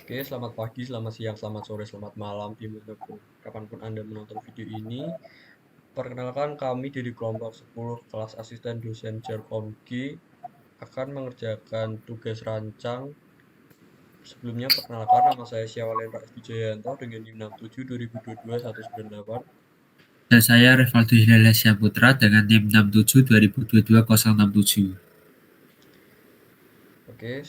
Oke, selamat pagi, selamat siang, selamat sore, selamat malam, dimanapun, kapanpun Anda menonton video ini. Perkenalkan kami dari kelompok 10 kelas asisten dosen Jarkom G akan mengerjakan tugas rancang. Sebelumnya perkenalkan nama saya Syawalendra S. Wijayanto dengan NIM 67 2022 198. Dan saya Revaldo Hilal Putra dengan NIM 67 2022 067. Oke,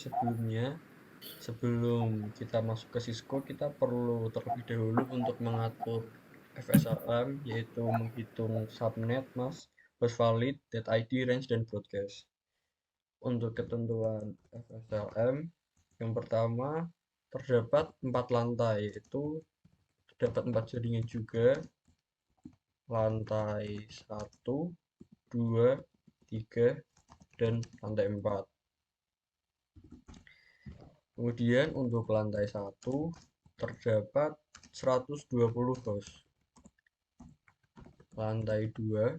sebelum kita masuk ke Cisco, kita perlu terlebih dahulu untuk mengatur FSRM, yaitu menghitung subnet, mas, host valid, date ID, range, dan broadcast. Untuk ketentuan FSRM, yang pertama terdapat 4 lantai, yaitu terdapat 4 jaringan juga, lantai 1, 2, 3, dan lantai 4. Kemudian untuk lantai 1 terdapat 120 host. Lantai 2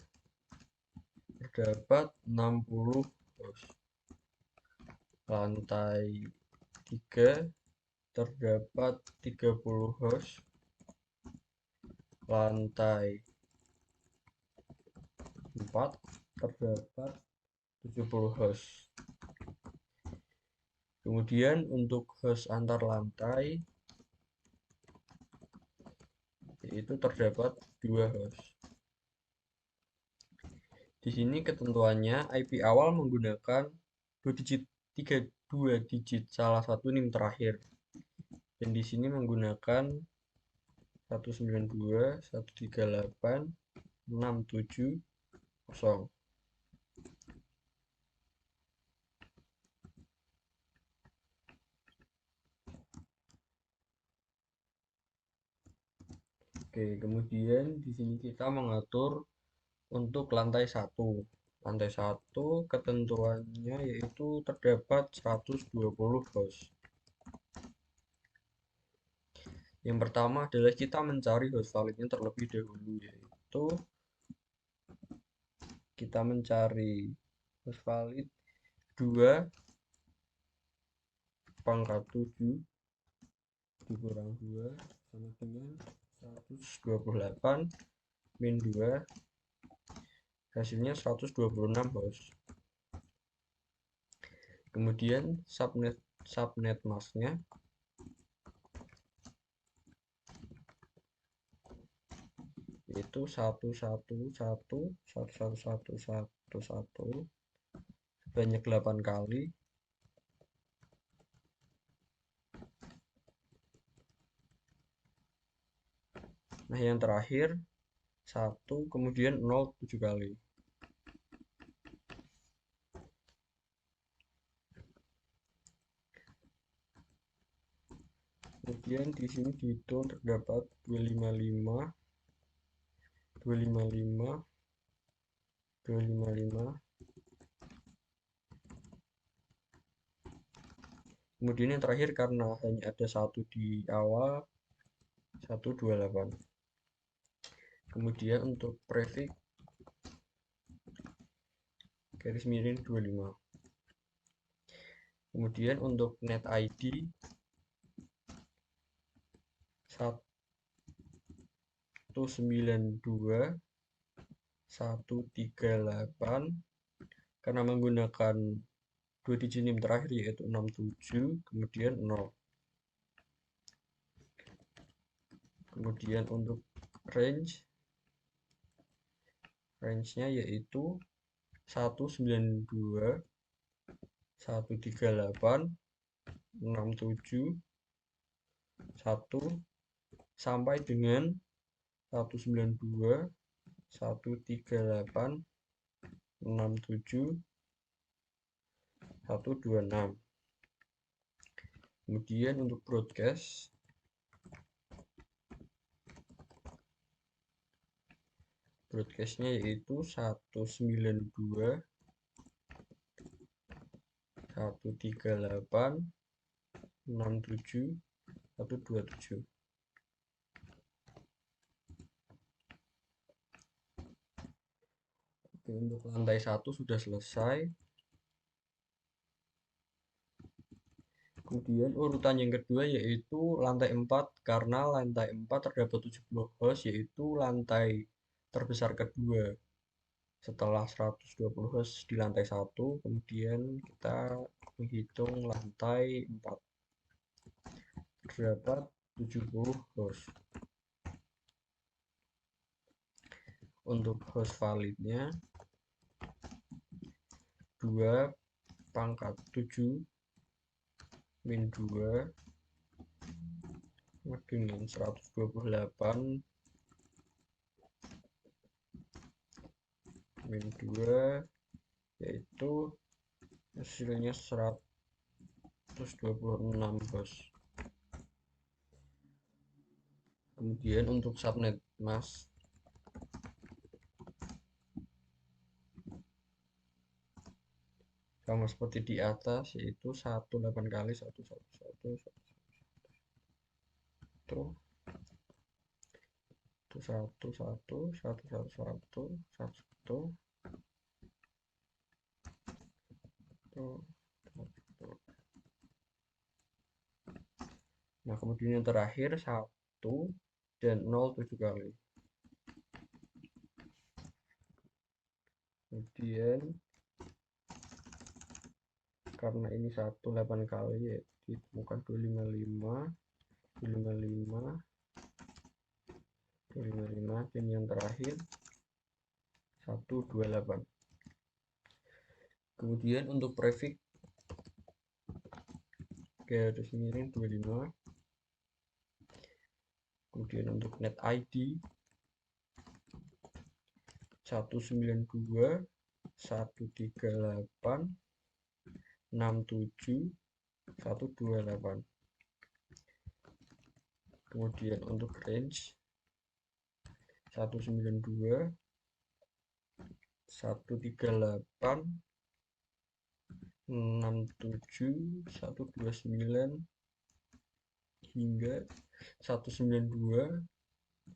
terdapat 60 host. Lantai 3 terdapat 30 host. Lantai 4 terdapat 70 host. Kemudian untuk host antar lantai yaitu terdapat 2 host. Di sini ketentuannya IP awal menggunakan 2 digit salah satu NIM terakhir. Dan di sini menggunakan 192.138.670. Oke, kemudian di sini kita mengatur untuk lantai 1. Lantai 1 ketentuannya yaitu terdapat 120 host. Yang pertama adalah kita mencari host validnya terlebih dahulu, yaitu kita mencari host valid 2 pangkat 7 dikurang 2 sama dengan 128 min 2, hasilnya 126 host. Kemudian subnet masknya itu 1111111 sebanyak 8 kali. Nah, yang terakhir 1 kemudian 0 7 kali. Kemudian di sini dihitung terdapat 255 255 255. Kemudian yang terakhir karena hanya ada 1 di awal 128. Kemudian untuk prefix garis miring 25. Kemudian untuk net ID 192.138 karena menggunakan 2 digit NIM terakhir yaitu 67 kemudian 0. Kemudian untuk range-nya yaitu 192.138.671 sampai dengan 192.138.67126. Kemudian untuk broadcastnya yaitu 192.138.67127. Oke, untuk lantai 1 sudah selesai. Kemudian urutan yang kedua yaitu lantai 4, karena lantai 4 terdapat 70 host, yaitu lantai terbesar kedua setelah 120 host di lantai 1. Kemudian kita menghitung lantai 4, terdapat 70 host. Untuk host validnya 2 pangkat 7 min 2 dengan 128 min 2, yaitu hasilnya 126 host. Kemudian untuk subnet mask sama seperti di atas, yaitu 18 kali 111 Nah, kemudian yang terakhir 1 dan 0 7 kali. Kemudian karena ini 1 8 kali, yaitu ditemukan 255 dan yang terakhir 128. Kemudian untuk prefix garis miring 25. Kemudian untuk net ID 192 138 67 128. Kemudian untuk range 192 138 67 129 hingga 192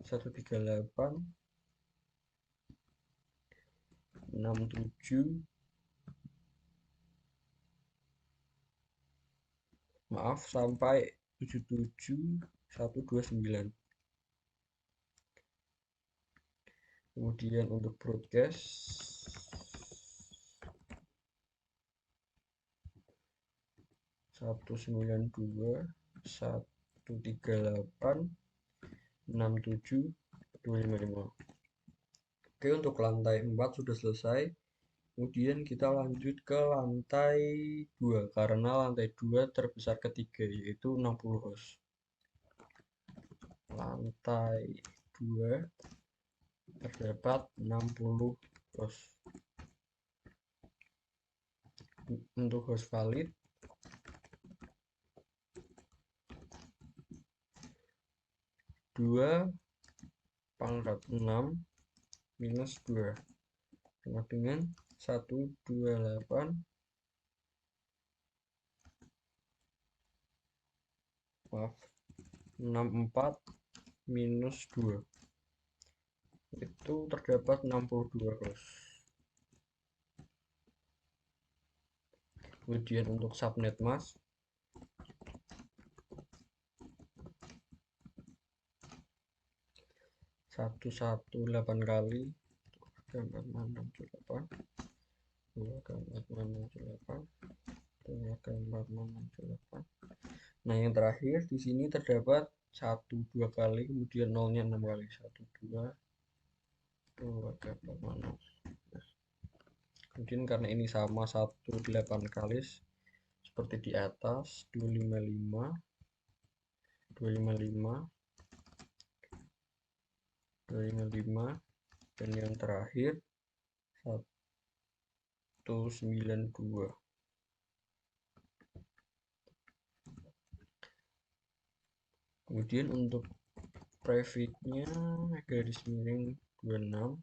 138 67 sampai 77 129. Kemudian untuk broadcast 192 138 67 255. Oke, untuk lantai 4 sudah selesai. Kemudian kita lanjut ke lantai 2, karena lantai 2 terbesar ketiga, yaitu 60 host. Lantai 2 terdapat 60 host. Untuk host valid 2 pangkat 6 minus 2 sama dengan 128 64 minus 2, itu terdapat 62 host. Kemudian untuk subnet mask 118 kali 2 Nah, yang terakhir di sini terdapat 1 2 kali, kemudian nolnya 6 kali. 1 2 Kemudian karena ini sama 18 kali seperti di atas, 255 dan yang terakhir 192. Kemudian untuk prefixnya garis miring 26.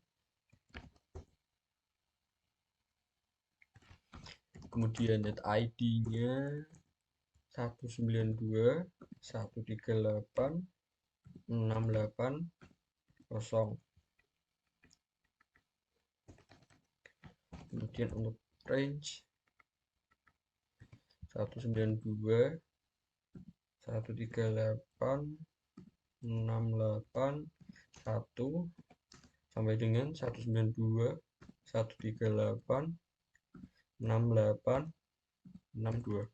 Kemudian net ID-nya 192 138 680. Kemudian untuk range 192 138 68 1 sampai dengan 192 138 68 62.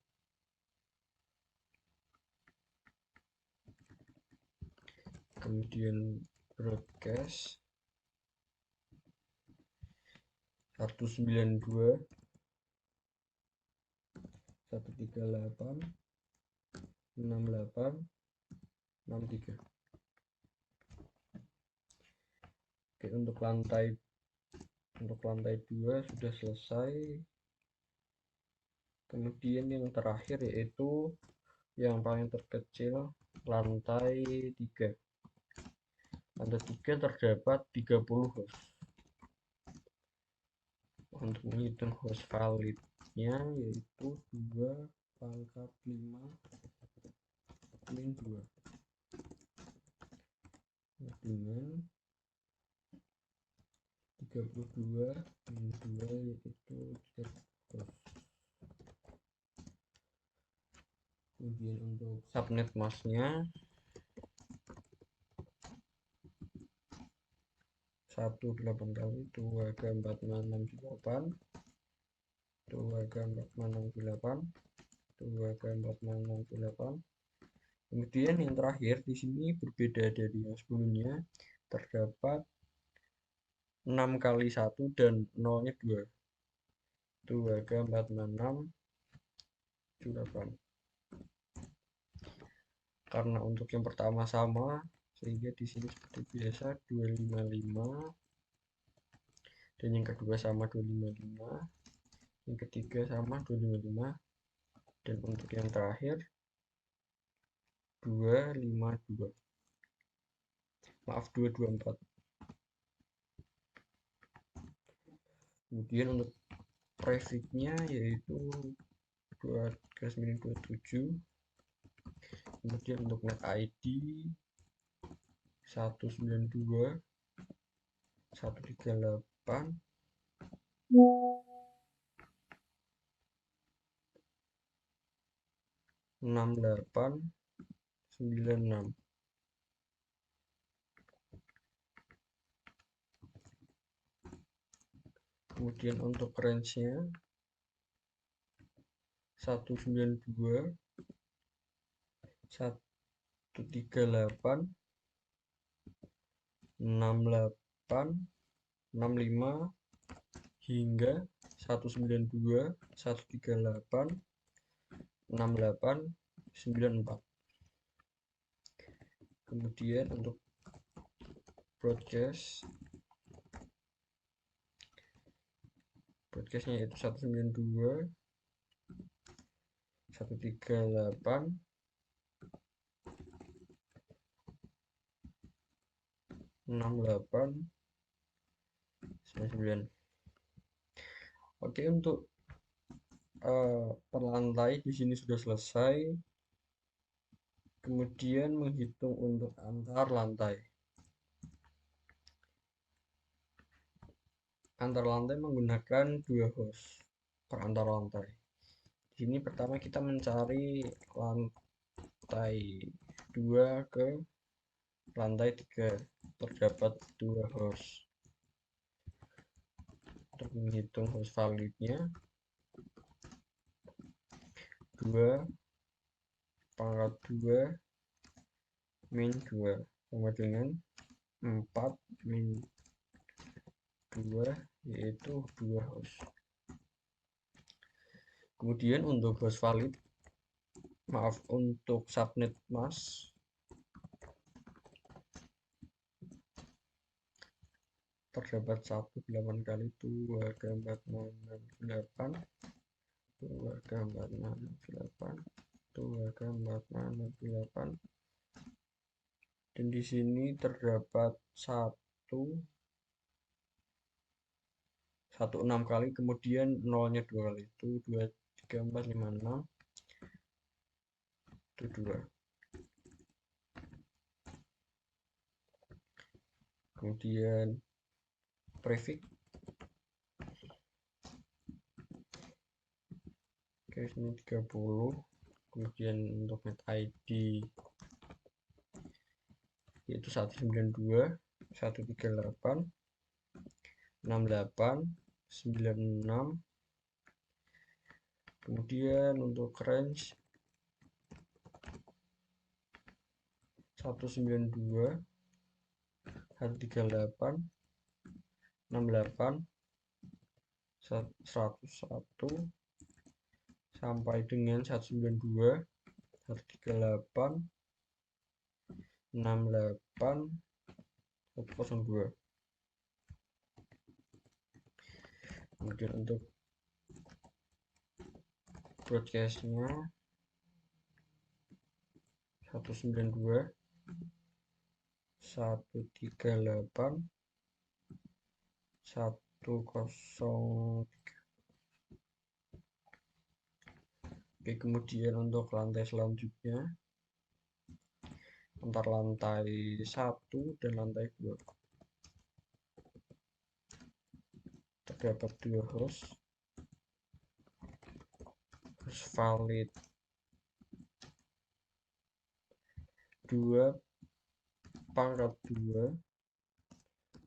Kemudian broadcast 192 138 68 63. Oke, untuk lantai 2 sudah selesai. Kemudian yang terakhir yaitu yang paling terkecil, lantai 3. Lantai 3 terdapat 30 host. Untuk menghitung host validnya yaitu 2 pangkat 5 min 2 dengan 32 min 2 yaitu 3 host. Kemudian untuk subnet masknya 18 kali 2K45668 2K45668 2K45668. Kemudian yang terakhir di sini berbeda dari yang sebelumnya, terdapat 6 kali 1 dan 0-nya 2 2K45668. Karena untuk yang pertama sama, sehingga di sini seperti biasa 255, dan yang kedua sama 255, yang ketiga sama 255, dan untuk yang terakhir 252. Maaf, 224. Kemudian untuk prefixnya yaitu 2/27. Kemudian untuk net ID 192 138 68 96. Kemudian untuk range-nya 192 138 68 65 hingga 192 138 68 94. Kemudian untuk broadcastnya yaitu 192 138 68 99. Oke, untuk per lantai di sini sudah selesai. Kemudian menghitung untuk antar lantai. Antar lantai menggunakan 2 host per antar lantai. Di sini pertama kita mencari lantai 2 ke lantai 3. Terdapat 2 host. Untuk menghitung host validnya 2 pangkat 2 min 2 sama dengan 4 min 2 yaitu 2 host. Kemudian untuk host valid, untuk subnet mask terdapat 18 kali 2K45668 2K45668 2K45668, dan di sini terdapat 16 kali, kemudian 0-nya 2 kali, itu 2 3 4 5 6 itu 2. Kemudian prefix ini 30 Kemudian untuk net ID yaitu 192 138 68 96. Kemudian untuk range 192 138 68 101 sampai dengan 192 138 68 102. Kemudian untuk broadcastnya 192 138 103. Oke, kemudian untuk lantai selanjutnya antar lantai 1 dan lantai 2 terdapat 2 host valid 2 pangkat 2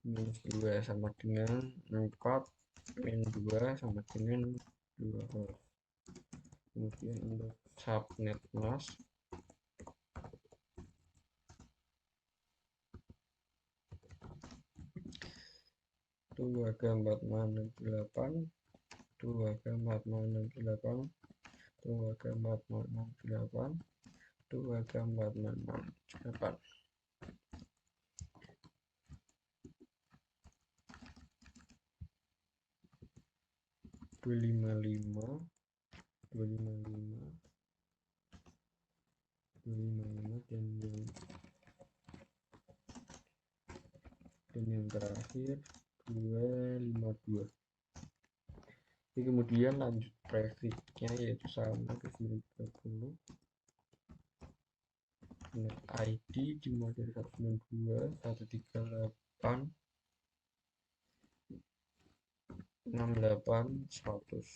minus 2 sama dengan 4 min 2 sama dengan 2 host. Kemudian untuk subnet mask 2K4568 2K4568 2K4568 2K4568. Dua lima lima dan yang terakhir 252. Oke, kemudian lanjut trafficnya yaitu sama ke 30 net ID dimulai dari 192 138 68 100.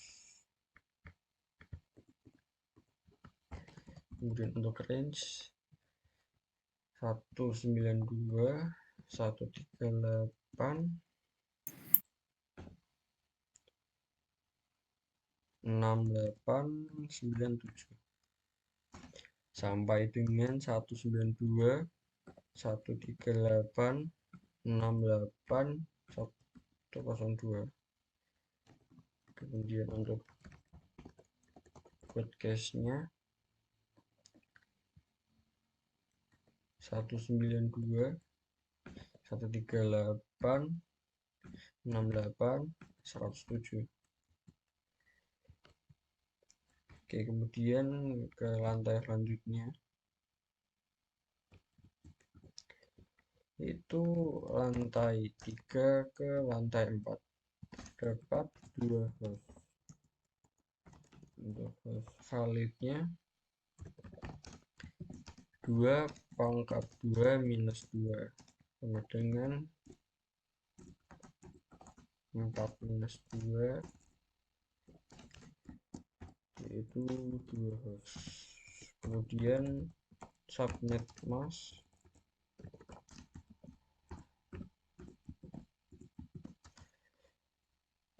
Kemudian untuk range 192 138 6897 sampai dengan 192 138 68 102. Kemudian untuk broadcastnya 192 138 68 107. Oke, kemudian ke lantai selanjutnya itu lantai 3 ke lantai 4 dapat 2 host. Untuk host validnya 2 pangkat 2 minus 2 sama dengan 4 minus 2 yaitu 2 host. Kemudian subnet mask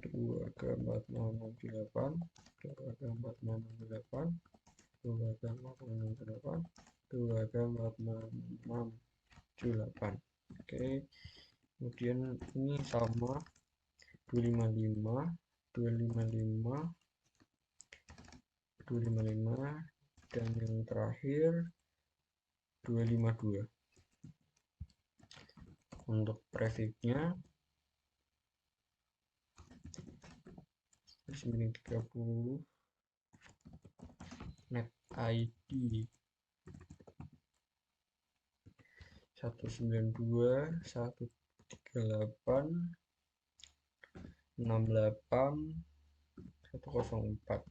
2K4568 2K4568 2K4568 2K4568. Oke, kemudian ini sama 255 255 255 dan yang terakhir 252. Untuk prefixnya 30 net ID 192 138 68 104.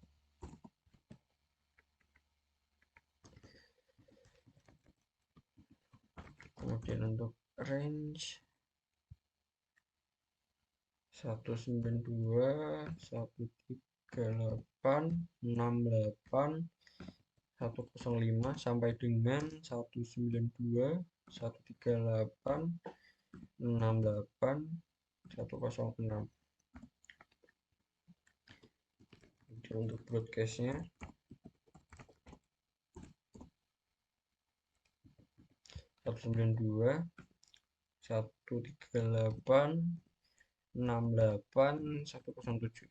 Kemudian untuk range 192 138 68 105 sampai dengan 192, 138, 68, 106. Untuk broadcastnya 192, 138, 68, 107.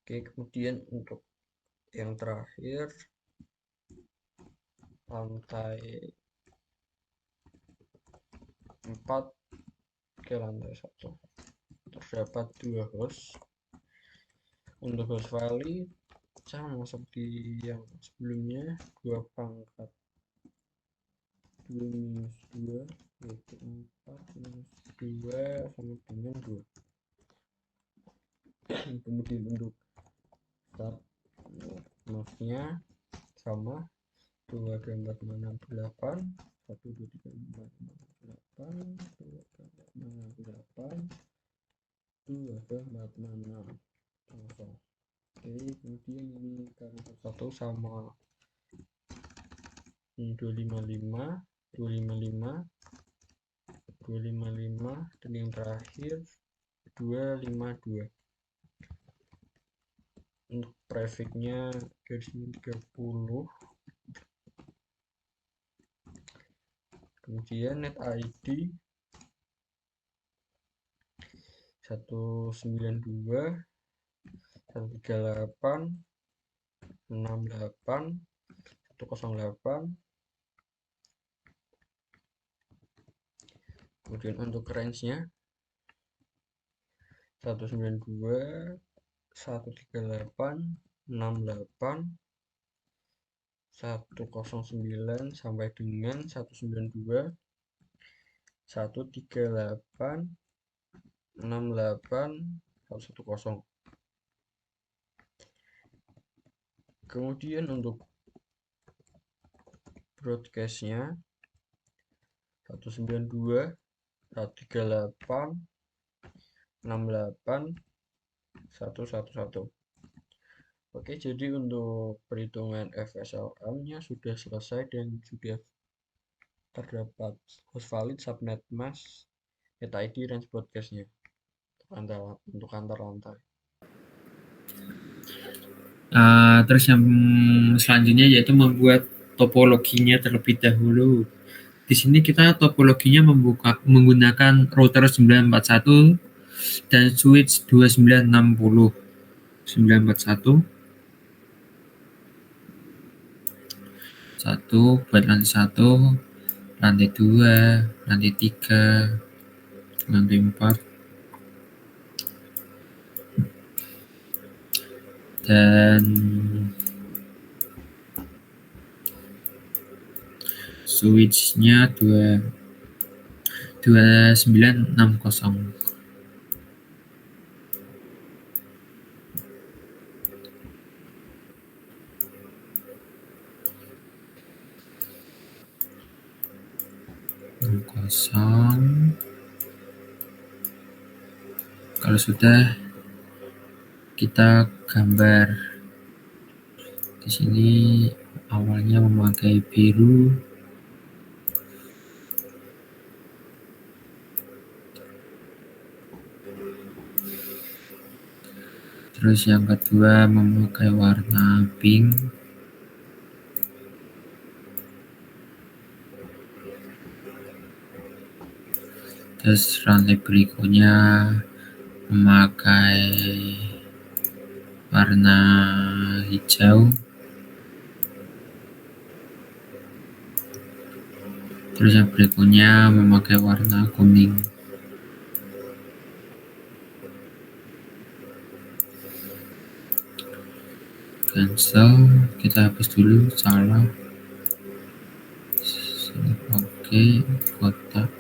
Oke, kemudian untuk yang terakhir lantai 4 ke lantai 1 terdapat 2 host. Untuk host valid sama seperti yang sebelumnya, 2 pangkat 2 minus 2 yaitu 4 minus 2 sama dengan 2. Kemudian untuk start mouse-nya sama 2 gambar 68, 1 2 3 4 5 8, 2 gambar 6, 2 Oke, kemudian ini karena satu sama 255, 255, 255, dan yang terakhir 252. Untuk prefixnya garis miring 30. Kemudian net ID 192, 138, 68, 108. Kemudian untuk range-nya 192, 138, 68, 109 sampai dengan 192, 138, 68, 110. Kemudian untuk broadcastnya 192, 138, 68, 111. Oke, jadi untuk perhitungan FSLM-nya sudah selesai dan sudah terdapat host valid, subnet mask, net ID, range broadcast-nya untuk antar lantai. Terus yang selanjutnya yaitu membuat topologinya terlebih dahulu. Di sini kita topologinya menggunakan router 941 dan switch 2960. 941 1 buat lantai 1, lantai 2, lantai 3, lantai 4, dan switch-nya 2960. Kosong. Kalau sudah kita gambar. Di sini awalnya memakai biru, terus yang kedua memakai warna pink, terus rantai berikutnya memakai warna hijau, terus yang berikutnya memakai warna kuning. Cancel, kita hapus dulu, salah. Oke, kotak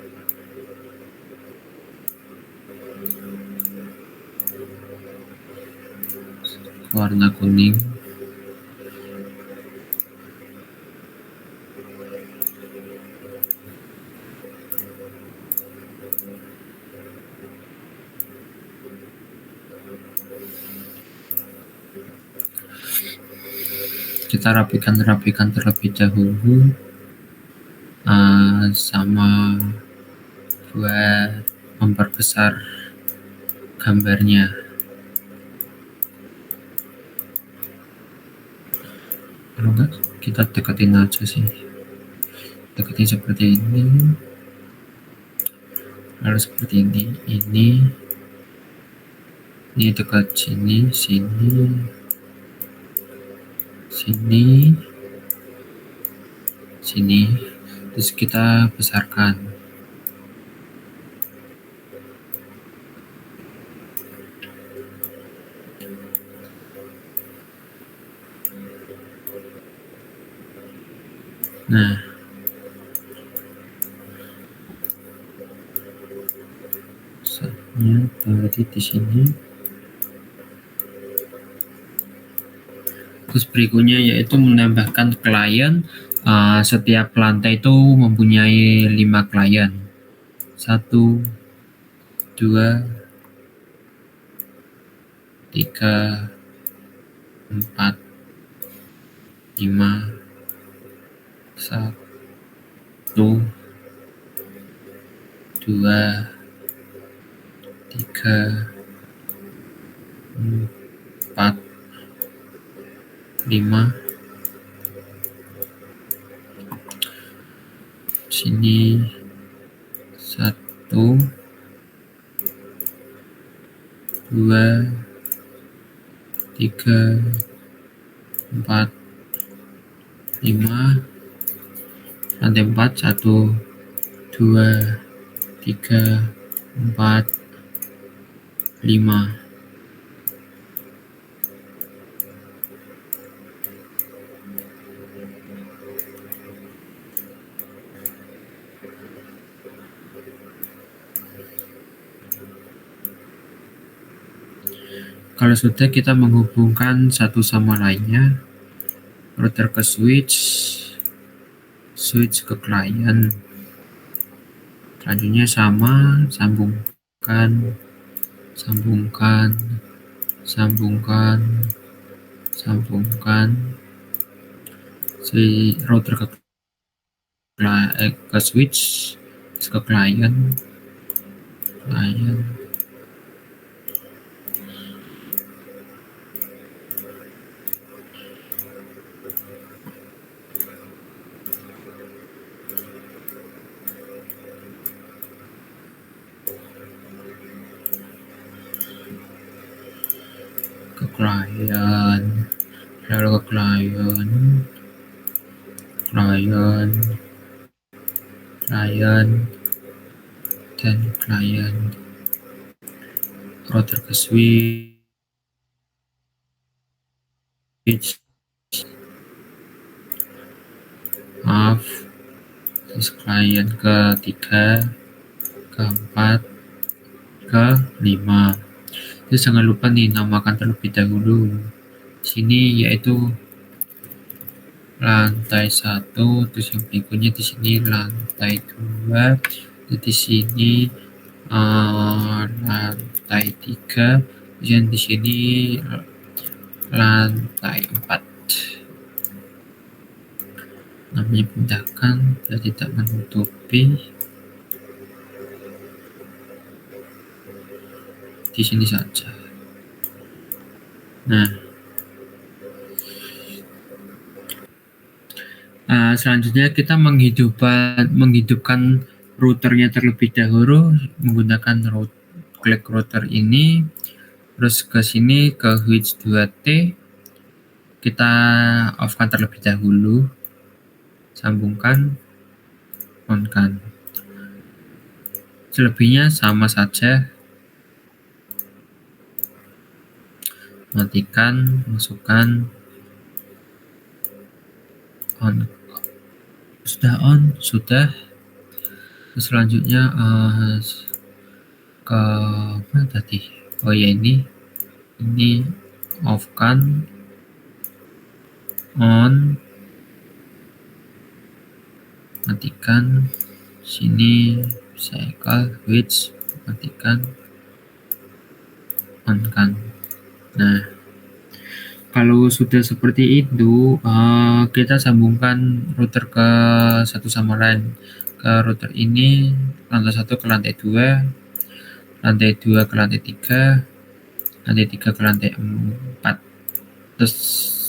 warna kuning. kita rapikan terlebih dahulu sama buat memperbesar gambarnya. Kalau enggak kita deketin aja sih, deketin seperti ini, lalu seperti ini dekat sini, terus kita besarkan. Nah, pusatnya tadi di sini. Terus berikutnya yaitu menambahkan klien. Setiap lantai itu mempunyai 5 klien. 1, 2, 3, 4, 5, 1, 2, 3, 4, 5. Sini 1, 2, 3, 4, 5. Lantai 4 1, 2, 3, 4, 5. Kalau sudah, kita menghubungkan satu sama lainnya, router ke switch ke klien. Selanjutnya sama, sambungkan, si router ke switch ke klien. Ke klien, lalu ke klien, dan klien, router ke switch, terus klien ke-3, ke-4, ke-5. Terus jangan lupa nih namakan terlebih dahulu. Sini yaitu lantai 1, terus yang berikutnya di sini lantai 2, di sini lantai 3, dan di sini lantai 4. Namanya pindahkan biar tidak menutupi. Di sini saja. Nah, selanjutnya kita menghidupkan routernya terlebih dahulu menggunakan klik router ini, terus ke sini ke switch 2T kita off-kan terlebih dahulu, sambungkan, on-kan. Selebihnya sama saja, matikan, masukkan, on. Sudah on, sudah. Terus selanjutnya ke mana tadi? Oh ya, ini off-kan, on, matikan. Sini cycle switch, matikan, on-kan. Nah, kalau sudah seperti itu, kita sambungkan router ke satu sama lain. Ke router ini, lantai 1 ke lantai 2, lantai 2 ke lantai 3, lantai 3 ke lantai 4. Terus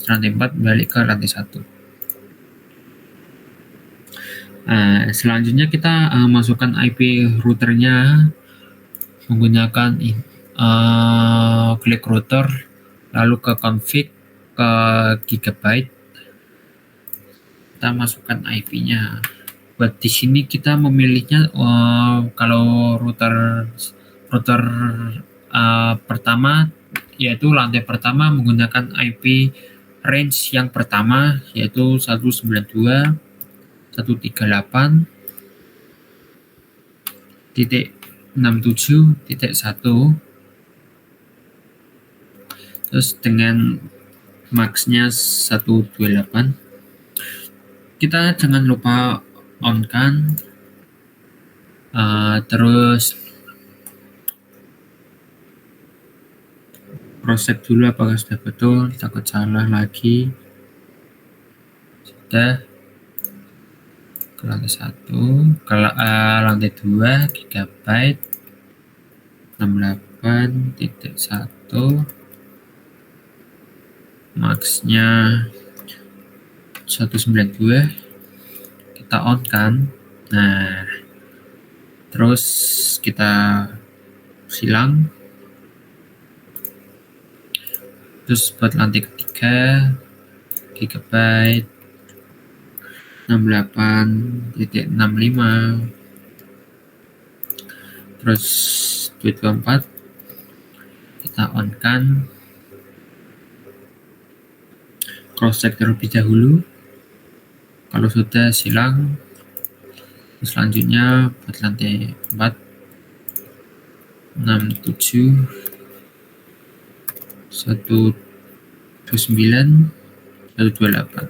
lantai 4 balik ke lantai 1. Selanjutnya kita masukkan IP routernya menggunakan klik router, lalu ke config, ke gigabyte, kita masukkan IP-nya. Buat di sini kita memilihnya kalau router pertama, yaitu lantai pertama menggunakan IP range yang pertama, yaitu 192.138.67.1, terus dengan max-nya 128. Kita jangan lupa on kan, terus cross check dulu apakah sudah betul, takut salah lagi. Sudah. Ke lantai 1, ke lantai 2 gigabyte 68.1, max-nya 192, kita on kan. Nah, terus kita silang. Terus buat lantai ketiga gigabyte 68.65, terus 224 kita on kan, cross check terlebih dahulu. Kalau sudah silang. Terus selanjutnya buat lantai 4 67 129 128,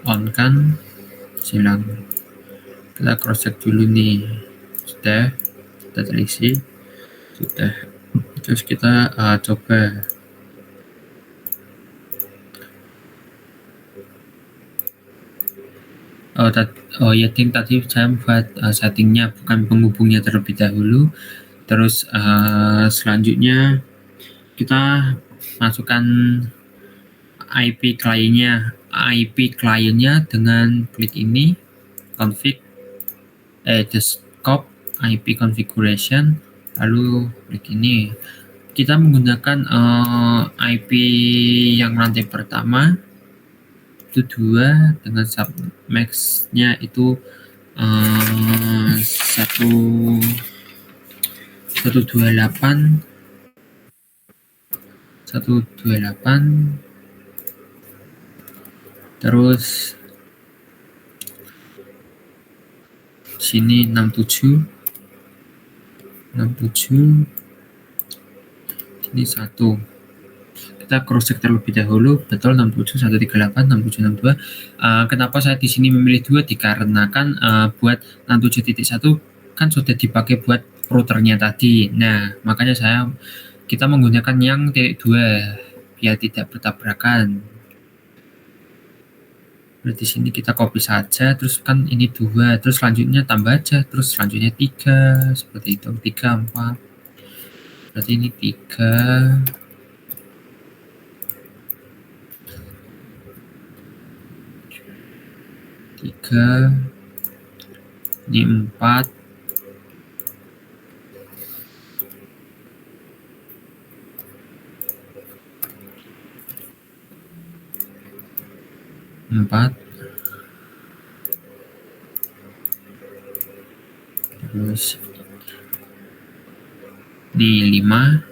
on kan, silang. Kita cross check dulu nih, sudah terisi, sudah. Terus kita coba. Tadi saya buat settingnya, bukan penghubungnya terlebih dahulu. Terus selanjutnya kita masukkan IP kliennya dengan klik ini, config, desktop IP configuration, lalu klik ini. Kita menggunakan IP yang lantai pertama itu 2 dengan submax-nya itu 128, terus sini 67, sini 1. Kita cross check terlebih dahulu, betul 67 138 67 62. Kenapa saya di sini memilih 2? Dikarenakan buat 67.1 kan sudah dipakai buat routernya tadi. Nah, makanya kita menggunakan yang titik 2 biar tidak bertabrakan. Di sini kita copy saja, terus kan ini 2, terus selanjutnya tambah aja, terus selanjutnya 3, seperti itu, 3 4. Berarti ini 3, ini 4, 4, terus ini 5,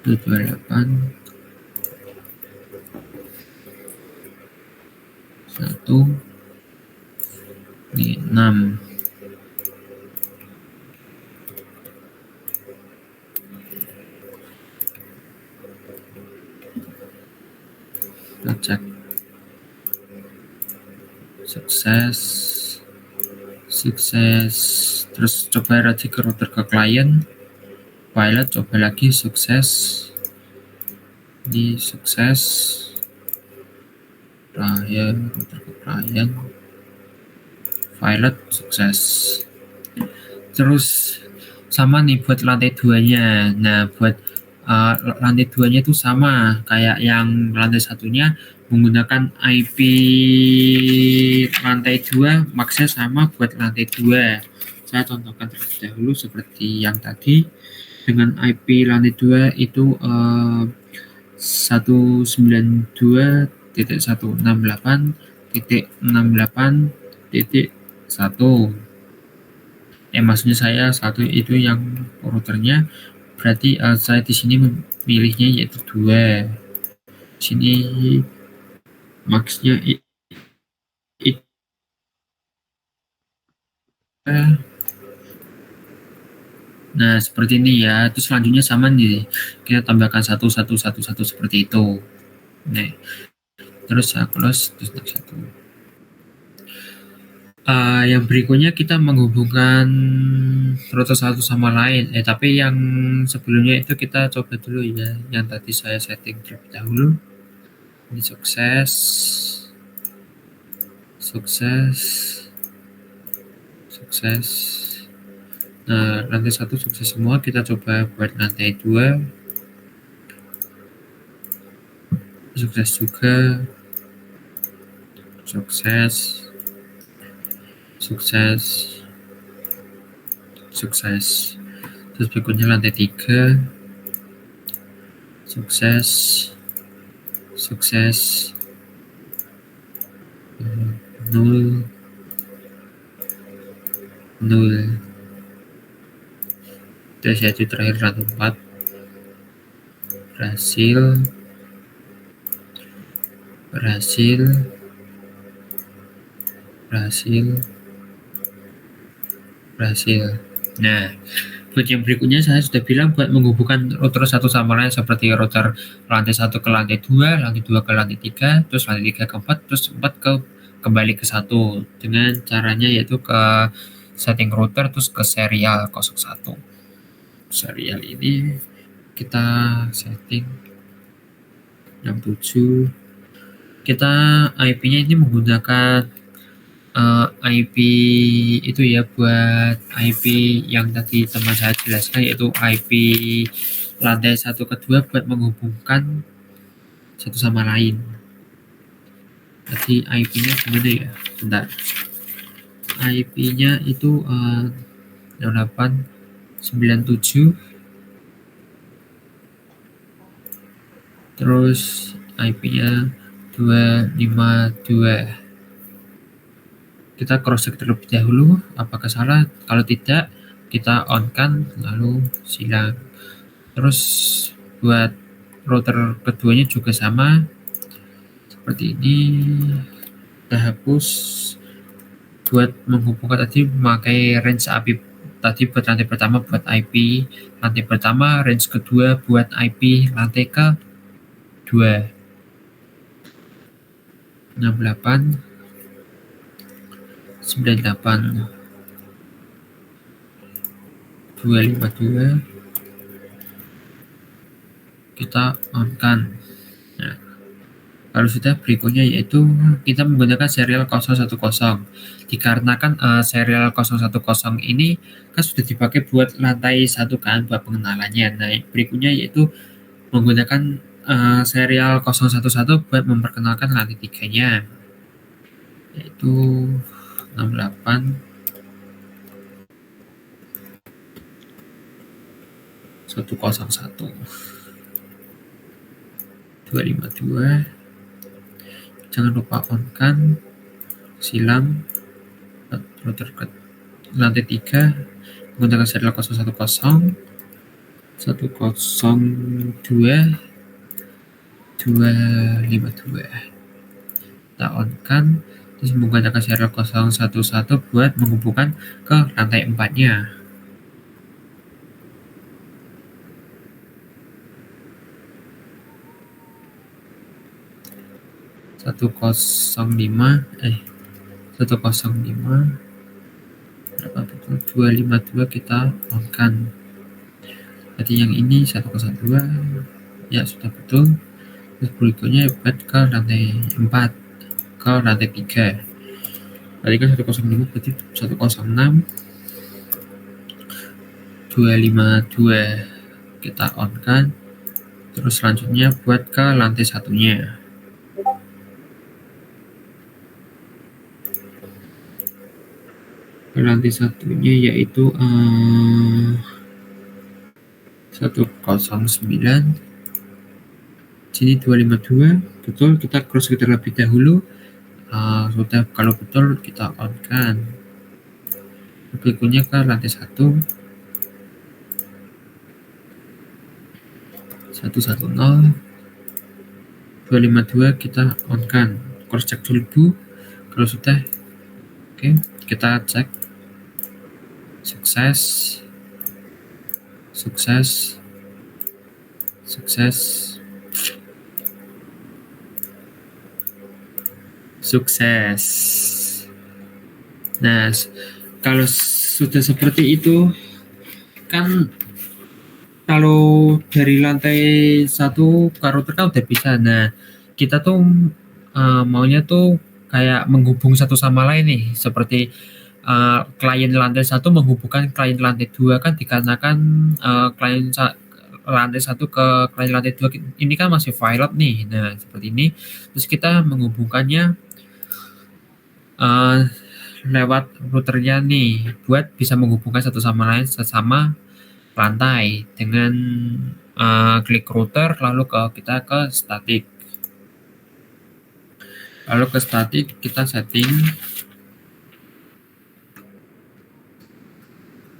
28, 1, ini 6. Kita cek sukses, terus coba rajik ke router ke klien. pilot coba lagi, sukses. Ini sukses. Ryan, pilot sukses. Terus sama nih buat lantai 2-nya. Nah, buat lantai 2-nya itu sama kayak yang lantai satunya, menggunakan IP lantai 2, maksnya sama buat lantai 2. Saya contohkan terlebih dahulu seperti yang tadi. Dengan IP lantai 2 itu 192.168.68.1. Maksudnya saya satu itu yang routernya, berarti saya di sini memilihnya yaitu 2. Sini maksnya nah seperti ini ya. Terus selanjutnya sama nih, kita tambahkan 1 seperti itu. Nah, terus saya close, terus satu. Yang berikutnya kita menghubungkan router satu sama lain. Tapi yang sebelumnya itu kita coba dulu ya, yang tadi saya setting terlebih dahulu. Ini sukses. Nah, lantai 1 sukses semua. Kita coba buat lantai 2. Sukses juga. Sukses. Terus berikutnya lantai 3. Sukses. 0. Terus yaitu terakhir lantai 4. Berhasil. Nah, buat yang berikutnya saya sudah bilang buat menghubungkan router satu sama lain seperti router lantai 1 ke lantai 2, lantai 2 ke lantai 3, terus lantai 3 ke 4, terus 4 kembali ke 1 dengan caranya yaitu ke setting router terus ke serial 01. Serial ini kita setting 67. Kita IP-nya ini menggunakan IP itu ya, buat IP yang tadi teman saya jelaskan, yaitu IP lantai 1 ke 2 buat menghubungkan satu sama lain. Tadi IP-nya gimana ya? Bentar. IP-nya itu 0897, terus IP-nya 252. Kita cross check terlebih dahulu apakah salah. Kalau tidak, kita on kan, lalu silang. Terus buat router keduanya juga sama seperti ini. Kita hapus. Buat menghubungkan tadi memakai range IP tadi buat lantai pertama buat IP lantai pertama, range kedua buat IP lantai ke 2. 68 98 252 kita on kan. Nah, kalau sudah, berikutnya yaitu kita menggunakan serial 010. Dikarenakan serial 010 ini kan sudah dipakai buat lantai 1 kan, buat pengenalannya. Nah, berikutnya yaitu menggunakan serial 011 buat memperkenalkan lantai 3-nya, yaitu 68 101 252. Jangan lupa on kan, silang router ke lantai 3 menggunakan serial 010 102 252. Kita on kan, terus menggunakan serial 011 buat menghubungkan ke lantai 4-nya. Satu kosong lima berapa betul 252 kita on kan. Berarti yang ini 102 ya sudah betul. Terus berikutnya buat ke lantai 4, ke lantai 3. Tadi kan 105 berarti 106 252 kita on kan. Terus selanjutnya buat ke lantai satunya. Ke lantai satunya yaitu 109. Sini 252 betul, kita cross terlebih dahulu. Sudah, kalau betul kita on kan. Berikutnya ke lantai 1 110 252 kita on kan. Cross check dulu. Kalau sudah, oke, kita cek. Sukses. Nah, kalau sudah seperti itu kan, kalau dari lantai 1 ke router kan udah bisa. Nah, kita tuh maunya tuh kayak menghubung satu sama lain nih, seperti klien lantai 1 menghubungkan klien lantai 2 kan, dikarenakan klien lantai 1 ke klien lantai 2 ini kan masih violet nih. Nah, seperti ini. Terus kita menghubungkannya lewat routernya nih, buat bisa menghubungkan satu sama lain sesama lantai dengan klik router, lalu kita ke static. Lalu ke static kita setting.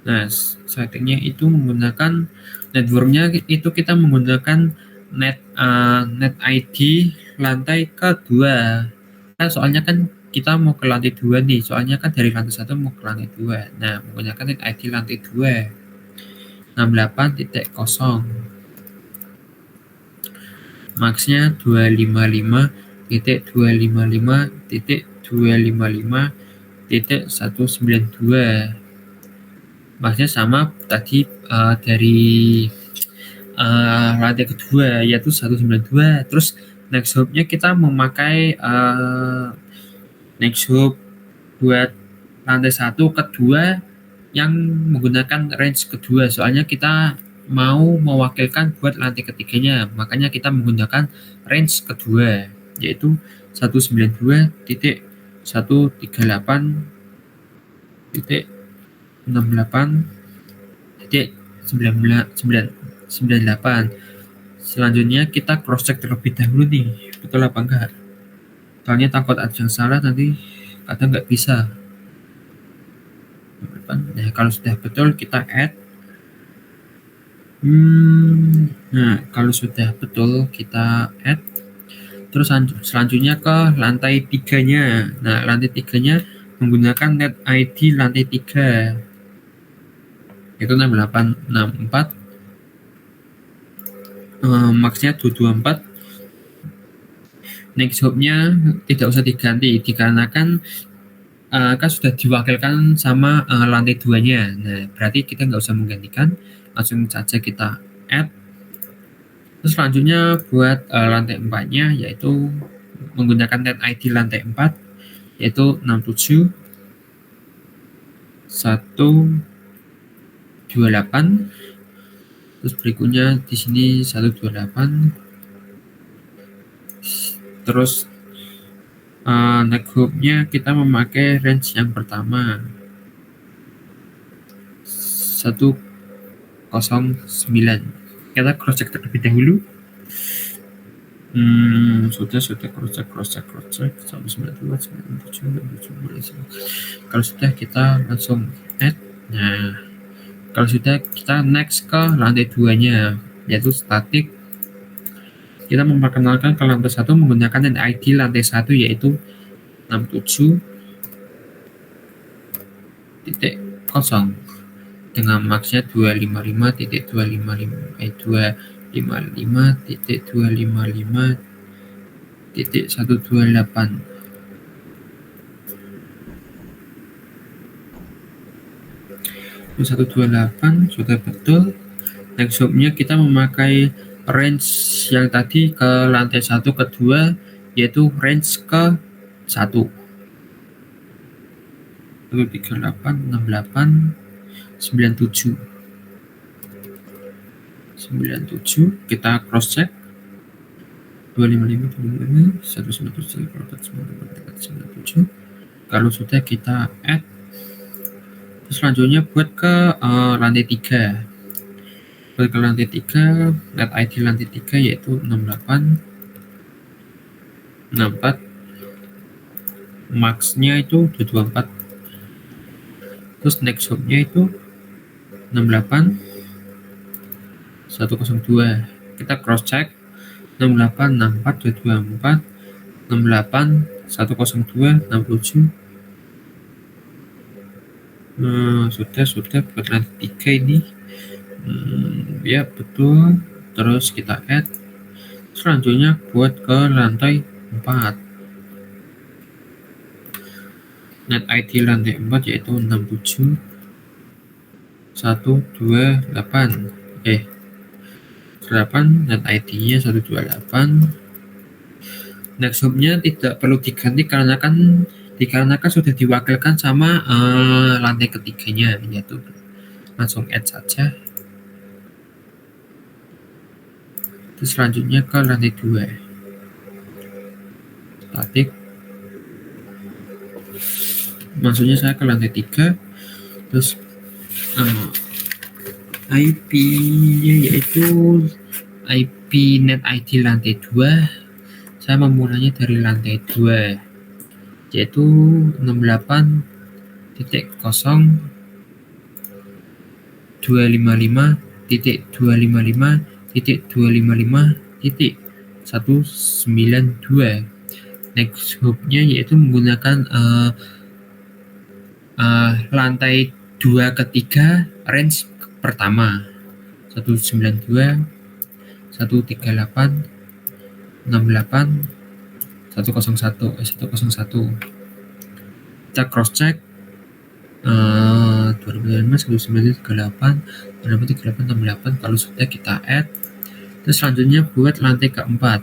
Nah, settingnya itu menggunakan networknya, itu kita menggunakan net ID lantai kedua. Kan soalnya kan kita mau ke lantai 2 nih, soalnya kan dari lantai 1 mau ke lantai 2. Nah, menggunakan net ID lantai 2 68.0, maxnya 255.255.255.192. Maxnya sama tadi dari lantai kedua, yaitu 192. Terus next hubnya kita memakai next hub buat lantai 1 kedua yang menggunakan range kedua, soalnya kita mau mewakilkan buat lantai ketiganya, makanya kita menggunakan range kedua, yaitu 192.138.68. Selanjutnya kita cross check terlebih dahulu nih, betul apa enggak, soalnya takut ada yang salah nanti kadang nggak bisa. Nah, kalau sudah betul kita add. Nah, kalau sudah betul kita add. Terus selanjutnya ke lantai 3-nya. Nah, lantai 3-nya menggunakan net ID lantai 3, yaitu 6864. Maxnya 224. Next hubnya tidak usah diganti, dikarenakan kan sudah diwakilkan sama lantai 2-nya. Nah, berarti kita nggak usah menggantikan, langsung saja kita add. Terus selanjutnya buat lantai 4-nya, yaitu menggunakan net ID lantai 4, yaitu 67.128. Terus berikutnya di sini 128. Terus next hubnya kita memakai range yang pertama 109. Kita cross check terlebih dahulu. Sudah cross check 192.167. Kalau sudah kita langsung add. Nah, kalau sudah kita next ke lantai 2-nya, yaitu static. Kita memperkenalkan ke lantai 1 menggunakan ID lantai 1, yaitu 67.0 dengan maxnya 255.255.255.128. Itu 128 sudah betul. Next hubnya kita memakai range yang tadi ke lantai 1 ke 2, yaitu range ke 1. 38, 68, 97. 97 kita cross check 255, 255, 197, 94, 97. Kalau sudah kita add. Terus selanjutnya buat ke lantai 3. Buat ke lantai 3, net ID lantai 3 yaitu 68, 64, max-nya itu 224. Terus next hub-nya itu 68, 102. Kita cross check 68, 64, 224, 68, 102, 67. Sudah buat lantai 3 ini. Ya betul. Terus kita add. Selanjutnya buat ke lantai 4. Net ID lantai 4 yaitu 67, 128. 8, net ID-nya 128. Next hub-nya tidak perlu diganti dikarenakan sudah diwakilkan sama lantai ketiganya, yaitu langsung add saja. Terus selanjutnya ke lantai 2, statik. Maksudnya saya ke lantai 3. Terus IP-nya yaitu IP net ID lantai 2. Saya memulainya dari lantai 2, yaitu 68.255.255.255.192. Next hub-nya yaitu menggunakan lantai 2 ketiga range pertama 192, 138, 68, 101. Kita cross check 2005, 1938, 38, 68. Kalau sudah kita add. Terus selanjutnya buat lantai keempat.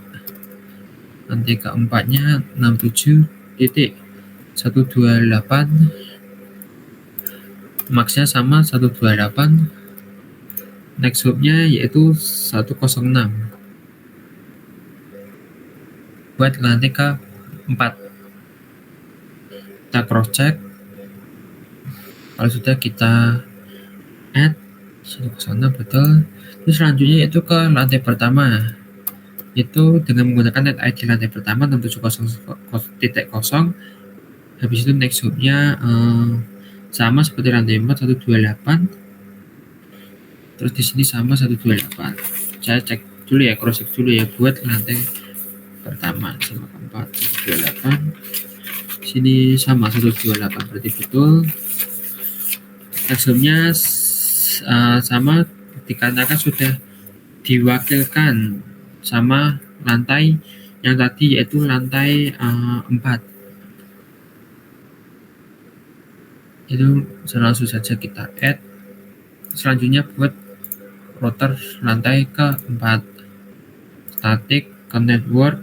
Lantai keempatnya 67.128, max-nya sama 128. Next hub-nya yaitu 106. Buat lantai ke-4. Kita cross check. Kalau sudah kita add 106 betul. Terus selanjutnya yaitu ke lantai pertama, itu dengan menggunakan net ID lantai pertama 670.0. Habis itu next hub-nya sama seperti lantai 4, 128. Terus di sini sama 128. Saya cek dulu ya, cross check dulu ya buat lantai pertama sama keempat 128. Sini sama 128, berarti betul. Maksudnya sama dikarenakan sudah diwakilkan sama lantai yang tadi yaitu lantai 4. Itu langsung saja kita add. Selanjutnya buat router lantai ke-4, static ke network.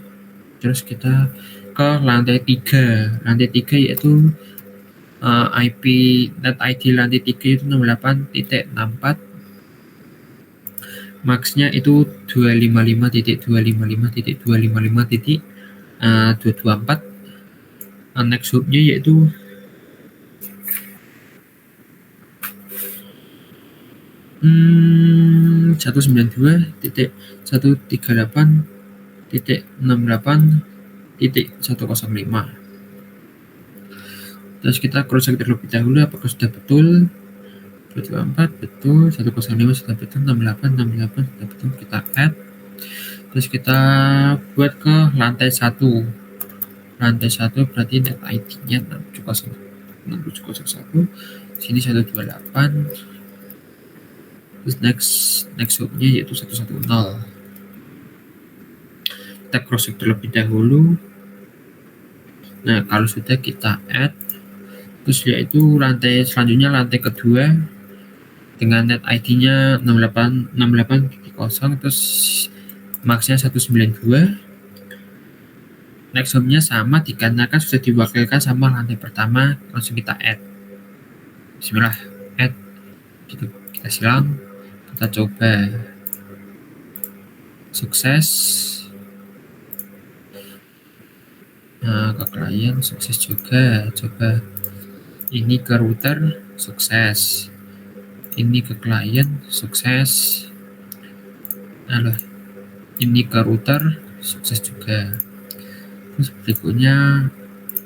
Terus kita ke lantai 3. Lantai 3 yaitu IP net ID lantai 3 itu 68.64. Max-nya itu 255.255.255.224. Next hub-nya yaitu 192.138.68.105. Terus kita cross check terlebih dahulu apakah sudah betul. 224 betul, 105 sudah betul, 68 sudah betul. Kita add. Terus kita buat ke lantai 1. Lantai 1 berarti net ID-nya 6701. Sini 128. Terus next hub-nya yaitu 110. Kita cross check terlebih dahulu. Nah, kalau sudah kita add, terus yaitu lantai selanjutnya lantai kedua dengan net ID-nya 68.0, terus max-nya 192. Next home-nya sama, dikarenakan sudah diwakilkan sama lantai pertama, langsung kita add. Bismillah, add. Kita silang, kita coba. Sukses. Nah, ke klien sukses juga. Coba ini ke router, sukses. Ini ke klien, sukses. Nah, ini ke router, sukses juga. Terus berikutnya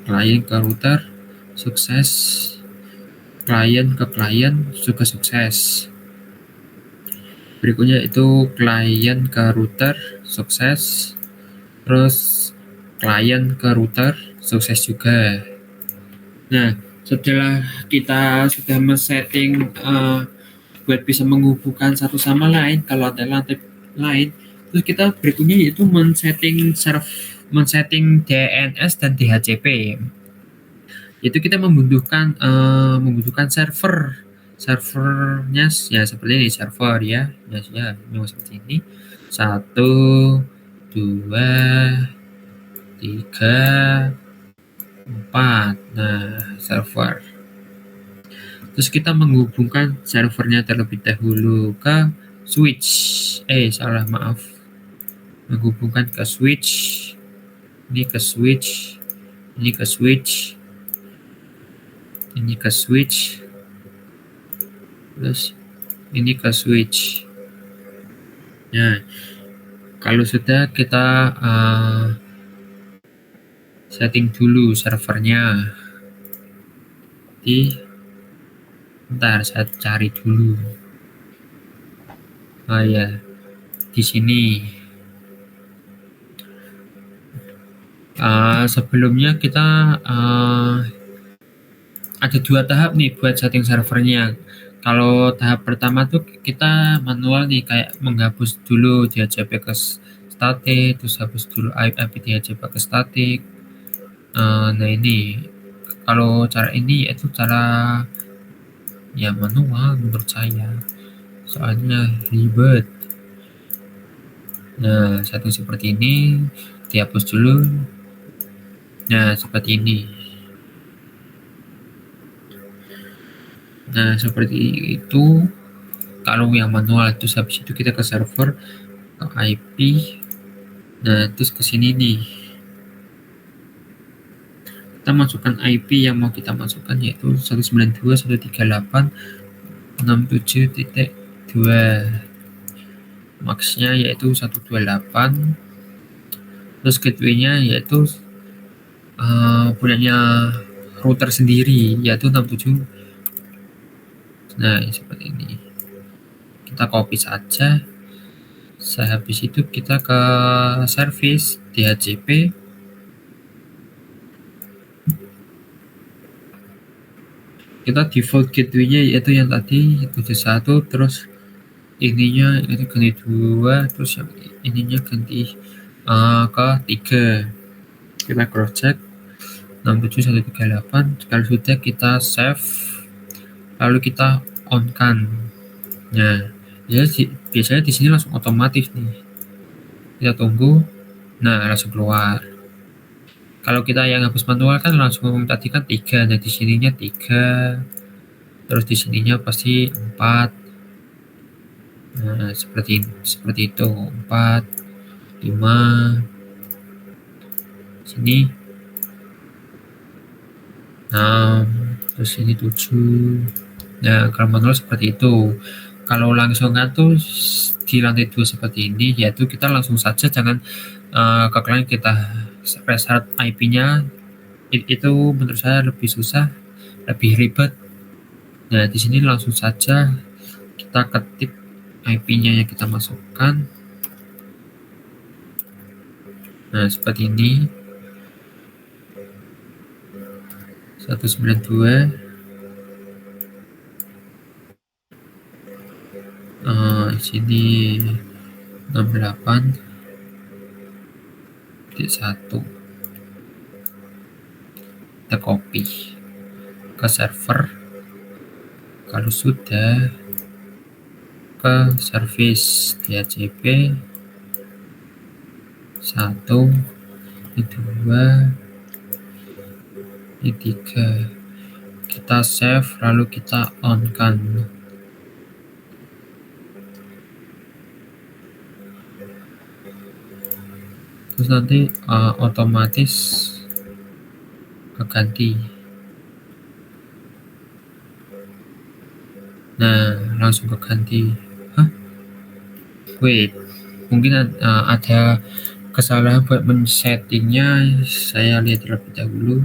klien ke router, sukses. Klien ke klien juga sukses. Berikutnya itu klien ke router, sukses. Terus klien ke router, sukses juga. Nah, setelah kita sudah men-setting buat bisa menghubungkan satu sama lain, kalau ada lantai lain, terus kita berikutnya yaitu men-setting DNS dan DHCP. Itu kita membutuhkan servernya ya seperti ini, server ya memang seperti ini. 1, 2, 3, 4. Nah, server. Terus kita menghubungkan servernya terlebih dahulu ke switch. Menghubungkan ke switch. Ini ke switch. Ini ke switch. Ini ke switch. Terus ini ke switch. Nah, kalau sudah kita setting dulu servernya. Bentar, saya cari dulu. Oh ya, di sini. Sebelumnya kita ada 2 tahap nih buat setting servernya. Kalau tahap pertama tuh kita manual nih, kayak menghapus dulu DHCP ke static, terus hapus dulu IP DHCP ke static. Nah ini, kalau cara ini itu cara ya manual menurut saya, soalnya ribet. Nah, satu seperti ini dihapus dulu. Nah, seperti ini. Nah, seperti itu kalau yang manual. Terus habis itu kita ke server, ke IP. Nah, terus ke sini nih. Kita masukkan IP yang mau kita masukkan, yaitu 192.168.67.2. Max-nya yaitu 128. Terus gateway-nya yaitu punyanya router sendiri, yaitu 67. Nah, seperti ini. Kita copy saja. Sehabis itu kita ke service DHCP. Kita default gateway-nya yaitu yang tadi 71, terus ininya itu ganti 2, terus yang ininya ganti ke 3. Kita cross check 67138. Kalau sudah kita save, lalu kita on kan. Nah, ya biasanya di sini langsung otomatis nih. Kita tunggu. Nah, langsung keluar. Kalau kita yang hapus manual kan langsung tadi kan 3. Nah, di sininya 3. Terus di sininya pasti 4. Nah, seperti itu. 4, 5. Sini 6, terus ini 7. Nah, kalau manual seperti itu. Kalau langsungan tuh di lantai 2 seperti ini, yaitu kita langsung saja, jangan ke klien kita restart IP-nya. Itu menurut saya lebih susah, lebih ribet. Nah, di sini langsung saja kita ketik IP-nya yang kita masukkan. Nah, seperti ini. 192. Sini 68.1. Kita copy ke server. Kalau sudah, ke service DHCP 1, ini 2, ini 3. Kita save lalu kita on kan. Terus nanti otomatis keganti. Nah, langsung keganti. Wait, mungkin ada kesalahan buat men-settingnya. Saya lihat terlebih dahulu.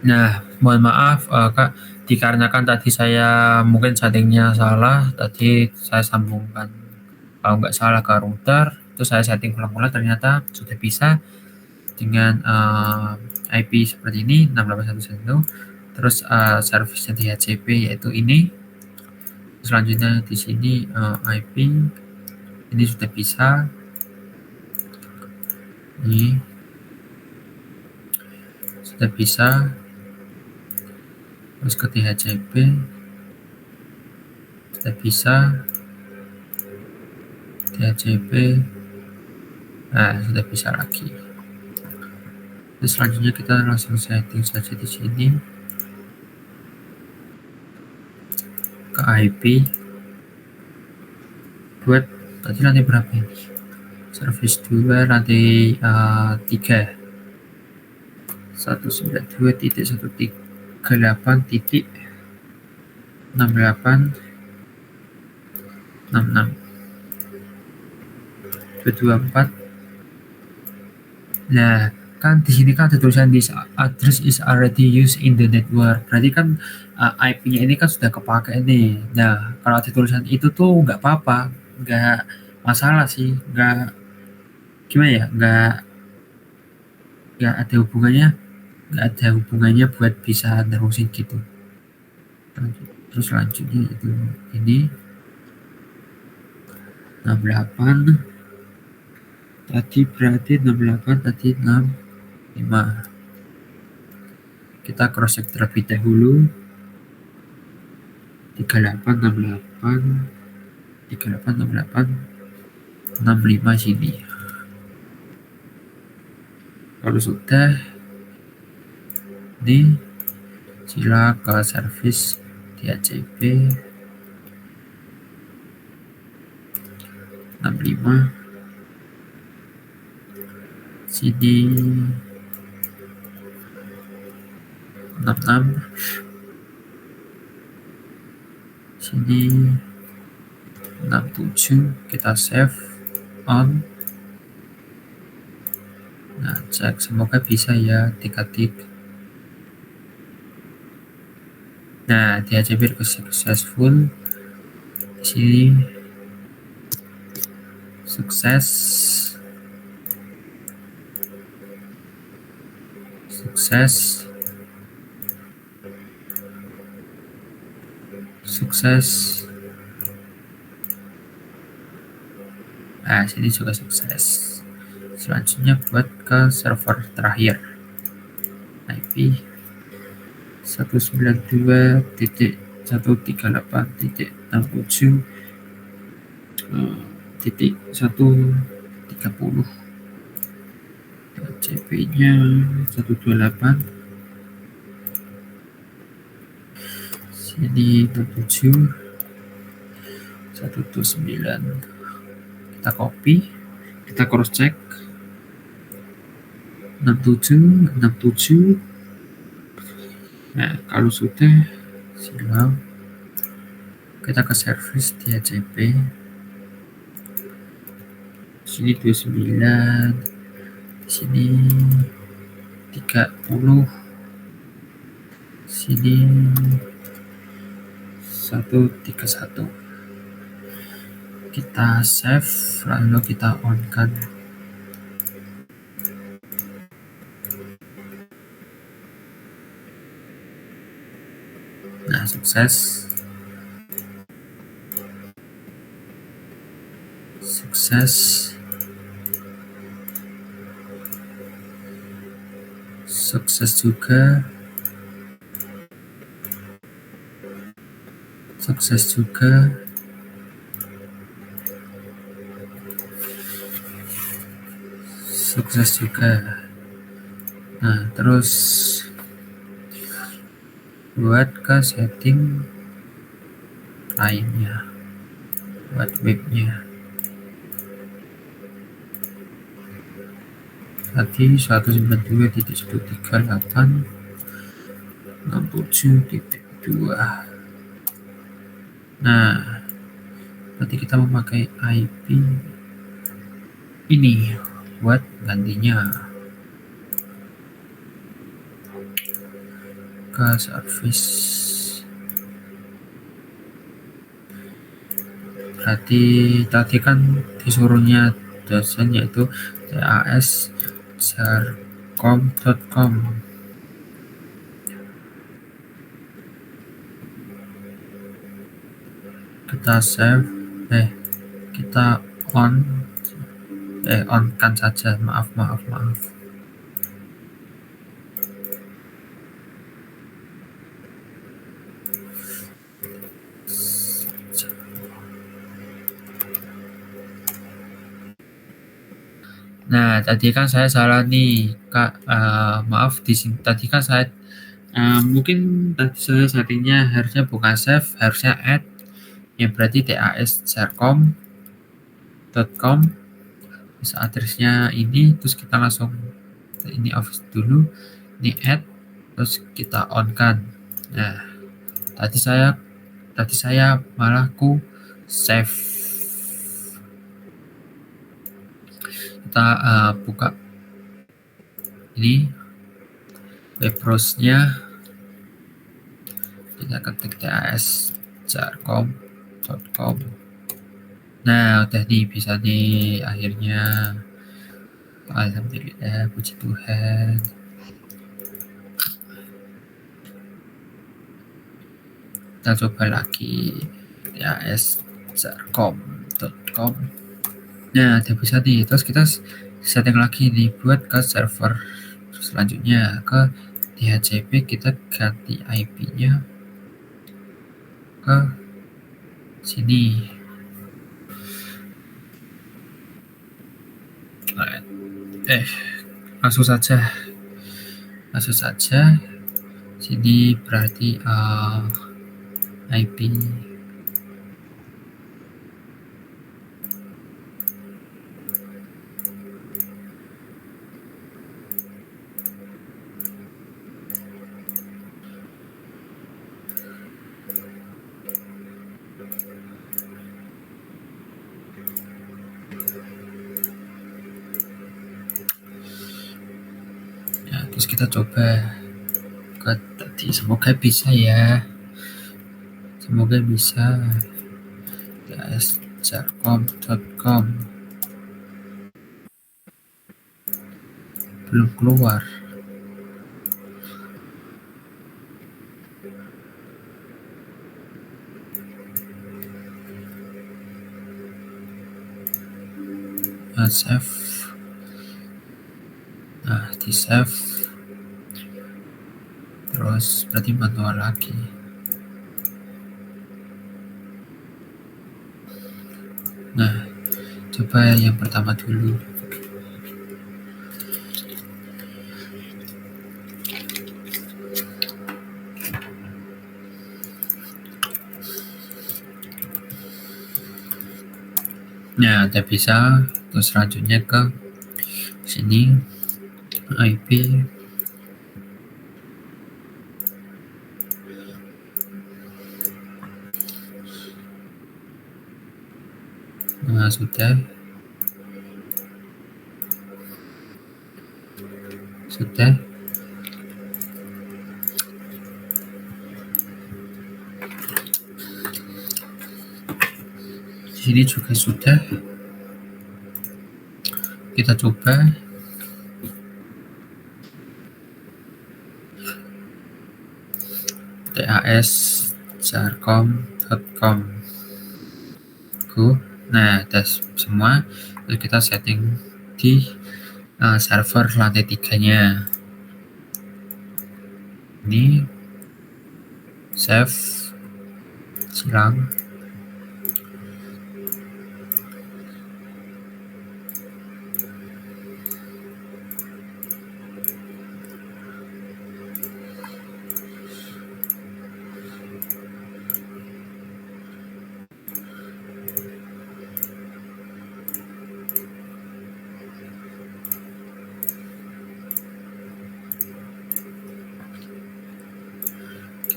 Nah, mohon maaf Kak, dikarenakan tadi saya mungkin settingnya salah, tadi saya sambungkan kalau nggak salah ke router, terus saya setting ulang-ulang, ternyata sudah bisa dengan IP seperti ini 6811, terus service DHCP yaitu ini. Selanjutnya di sini IP ini sudah bisa, ini sudah bisa. Terus ke DHCP sudah bisa, DHCP sudah bisa lagi. Terus selanjutnya kita langsung setting saja di sini ke IP buat tadi lantai berapa ini, service 2 lantai 3 192.168.66.224. Nah, kan di sini kan ada tulisan this address is already used in the network. Berarti kan IP-nya ini kan sudah kepakai nih. Nah, kalau ada tulisan itu tuh nggak apa-apa, nggak masalah sih, nggak gimana ya, nggak ada hubungannya buat bisa nerusin gitu. Terus selanjutnya itu ini 68 tadi, berarti 68 tadi 65. Kita cross check terlebih dahulu. 3868 65 sini. Kalau sudah, ini sila ke service DHCP 65 sini 66 sini 67. Kita save on. Nah, cek semoga bisa ya, tik. Nah, DHCP successful. Di sini sukses. Nah, sini juga sukses. Selanjutnya buat ke server terakhir, IP 192.168.130. DHCP-nya 128. Sini 67 129. Kita copy, kita cross check 67. Nah, kalau sudah, silau kita ke service DHCP. Sini 29, sini 30, sini 131. Kita save lalu kita on kan. Nah, sukses. sukses juga. Nah, terus buat ke setting lainnya, buat webnya tadi 192.168.67.2. Nah, nanti kita memakai IP ini buat gantinya ke service. Berarti tadi kan disuruhnya dosen yaitu tas.zarcom.com. Kita save, kita on kan saja, maaf. Nah, tadi kan saya salah nih, Kak. Maaf di sini. Tadi kan saya mungkin tadi saya settingnya harusnya bukan save, harusnya add. Ya berarti tas.zarcom.com. Terus addressnya ini, terus kita langsung ini off dulu, ini add, terus kita on kan. Nah, tadi saya malah save. Kita buka ini web browse-nya, kita ketik tas.zarcom.com. Nah, udah nih, bisa nih akhirnya. Alhamdulillah, puji Tuhan. Kita coba lagi tas.zarcom.com. Nah, udah bisa nih. Terus kita setting lagi nih buat ke server selanjutnya ke DHCP. Kita ganti IP-nya ke sini. Langsung saja. Sini berarti IP. Ya, terus kita coba ke tadi, semoga bisa ya. tas.zarcom.com. belum keluar. Save. Nah, di save, terus berarti manual lagi. Nah, coba yang pertama dulu. Nah, udah bisa. Terus selanjutnya ke sini IP. Nah, sudah. Di sini juga sudah. Kita coba. tas.zarcom.com. Nah, udah semua. Terus kita setting di server lantai 3-nya. Ini save, silang.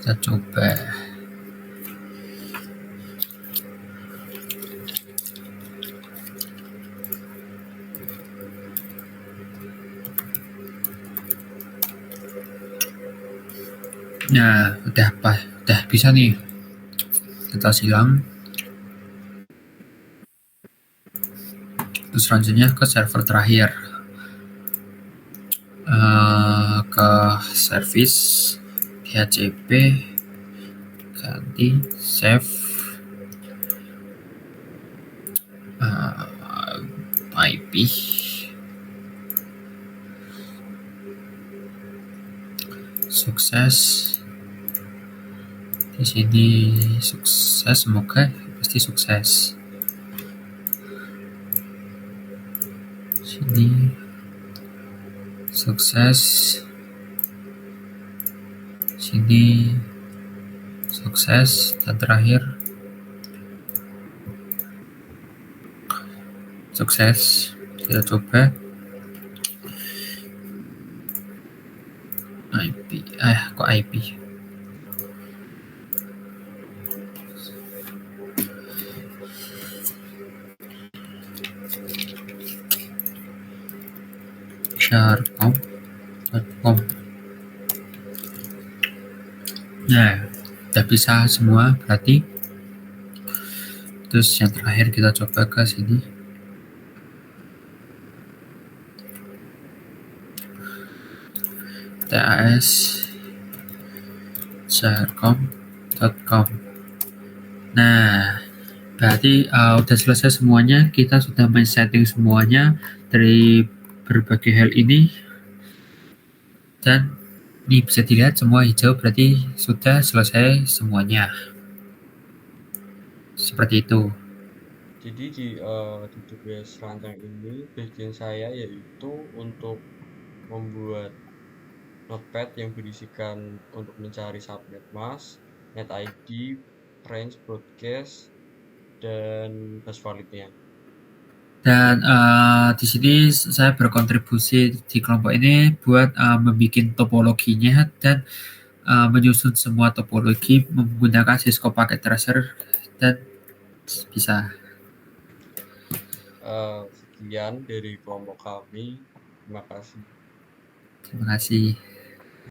Kita coba. Nah, udah bisa nih. Kita silang. Terus selanjutnya ke server terakhir. Ke service DHCP, ganti save IP, sukses. Di sini sukses, semoga pasti sukses. Sini sukses, sini sukses, dan terakhir sukses. Kita coba IP, kok IP? Sharcom.com. Nah, udah bisa semua berarti. Terus yang terakhir kita coba ke sini. TAS sharcom.com. Nah, berarti udah selesai semuanya. Kita sudah main setting semuanya dari berbagai hal ini. Dan ini bisa dilihat semua hijau, berarti sudah selesai semuanya. Seperti itu. Jadi di tugas ranting ini bagian saya yaitu untuk membuat notepad yang berisikan untuk mencari subnet mask, net ID, range broadcast, dan bus validnya. Dan di sini saya berkontribusi di kelompok ini buat membuat topologinya dan menyusun semua topologi menggunakan Cisco Packet Tracer dan bisa. Sekian dari kelompok kami. Terima kasih. Terima kasih.